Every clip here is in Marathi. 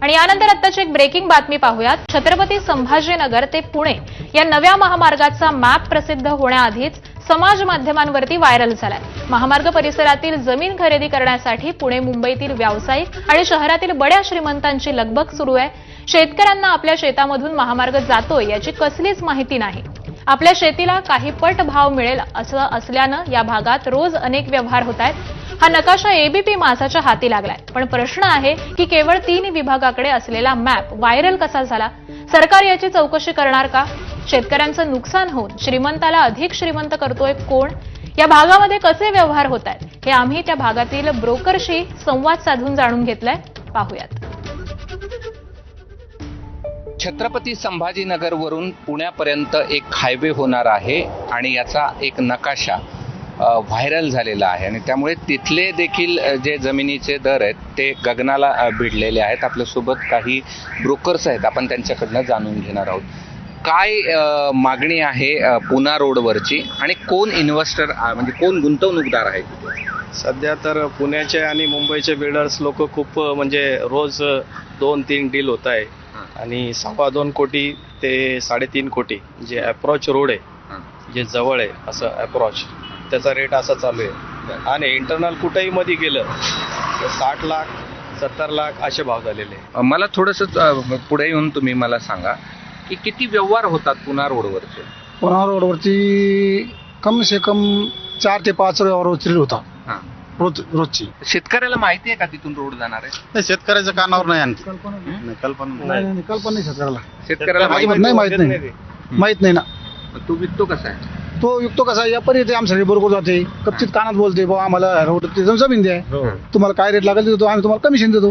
आणि यानंतर आत्ताची एक ब्रेकिंग बातमी पाहूयात। छत्रपती संभाजीनगर ते पुणे या नव्या महामार्गाचा मॅप प्रसिद्ध होण्याआधीच समाज माध्यमांवरती व्हायरल झालाय। महामार्ग परिसरातील जमीन खरेदी करण्यासाठी पुणे मुंबईतील व्यावसायिक आणि शहरातील बड्या श्रीमंतांची लगबग सुरू आहे। शेतकऱ्यांना आपल्या शेतामधून महामार्ग जातोय याची कसलीच माहिती नाही। आपल्या शेतीला काही पट भाव मिळेल असं असल्यानं या भागात रोज अनेक व्यवहार होतायत। हा नकाशा एबीपी माझाच्या हाती लागलाय, पण प्रश्न आहे की केवळ 3 विभागाकडे असलेला मॅप व्हायरल कसा झाला? सरकार याची चौकशी करणार का? शेतकऱ्यांचं नुकसान होऊन श्रीमंताला अधिक श्रीमंत करतोय कोण? या भागामध्ये कसे व्यवहार होतायत हे आम्ही त्या भागातील ब्रोकरशी संवाद साधून जाणून घेतलाय। पाहूयात। छत्रपती संभाजीनगरवरून पुण्यापर्यंत एक हायवे होणार आहे आणि याचा एक नकाशा व्हायरल झालेला आहे आणि त्यामुळे तिथले देखील जे जमिनीचे दर आहेत ते गगनाला भिडलेले आहेत। आपल्यासोबत काही ब्रोकर्स आहेत, आपण त्यांच्याकडनं जाणून घेणार आहोत काय मागणी आहे पुणा रोडवरची आणि कोण इन्व्हेस्टर म्हणजे कोण गुंतवणूकदार आहेत। सध्या तर पुण्याचे आणि मुंबईचे बिल्डर्स लोक खूप म्हणजे रोज 2-3 डील होत आहे आणि 2.25 कोटी ते 3.5 कोटी जे अप्रोच रोड आहे, जे जवळ आहे असं अप्रोच, त्याचा रेट असा चालू आहे। आणि इंटरनल कुठेही मध्ये गेलं तर 60 लाख 70 लाख असे भाव झालेले। मला थोडंसं पुढे येऊन तुम्ही मला सांगा की किती व्यवहार होतात पुणा रोडवरचे? पुणा रोडवरती कम से कम 4 ते 5 व्यवहार होता रोजची। शेतकऱ्याला माहिती आहे का तिथून रोड जाणार आहे? नाही, शेतकऱ्याच्या कानावर नाही आणखी कल्पना नाही शेतकऱ्याला माहित नाही ना। तू विकतो कसा आहे? तो युक्तो कसा व्यापारी येते आमच्यासाठी बरोबर जाते, कपचित कानात बोलते बाबा आम्हाला रोड जमीन द्या, तुम्हाला काय रेट लागेल देतो, आम्ही तुम्हाला कमिशन देतो।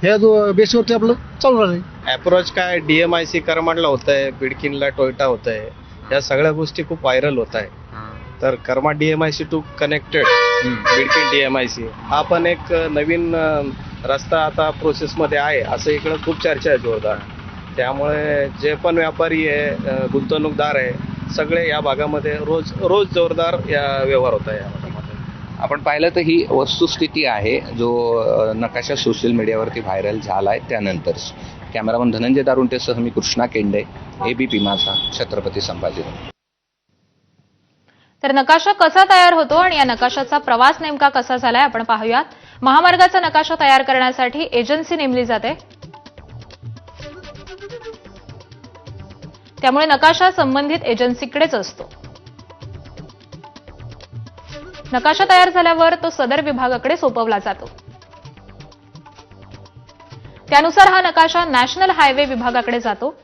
ह्या जो बेसवरती आपलं चालू राहते। अप्रोच काय DMIC करमांडला होत आहे, बिडकिनला टोयोटा होत आहे, या सगळ्या गोष्टी खूप व्हायरल होत आहे। तर कर्मा DMIC to connected Bidkin DMIC हा पण एक नवीन रस्ता आता प्रोसेसमध्ये आहे असं इकडं खूप चर्चा आहे जोरदार। त्यामुळे जे पण व्यापारी आहे, गुंतवणूकदार आहे, सगळे या भागामध्ये रोज जोरदार या व्यवहार होत आहे या भागामध्ये। आपण पाहिलं तर ही वस्तुस्थिती आहे जो नकाशा सोशल मीडियावरती व्हायरल झाला आहे त्यानंतर। कॅमेरामन धनंजय दारुंटेसह मी कृष्णा केंडे, एबीपी माझा, छत्रपती संभाजीनगर। तर नकाशा कसा तयार होतो आणि या नकाशाचा प्रवास नेमका कसा झालाय आपण पाहूयात। महामार्गाचा नकाशा तयार करण्यासाठी एजन्सी नेमली जाते, त्यामुळे नकाशा संबंधित एजन्सीकडेच असतो। नकाशा तयार झाल्यावर तो सदर विभागाकडे सोपवला जातो। त्यानुसार हा नकाशा नॅशनल हायवे विभागाकडे जातो।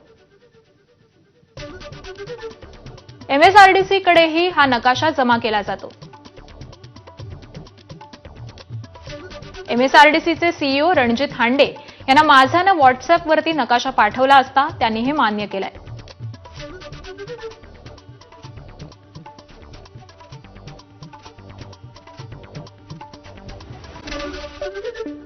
MSRDC कडेही हा नकाशा जमा केला जातो। MSRDCचे CEO रणजित हांडे यांना माझानं व्हॉट्सअपवरती नकाशा पाठवला असता त्यांनी हे मान्य केलंय।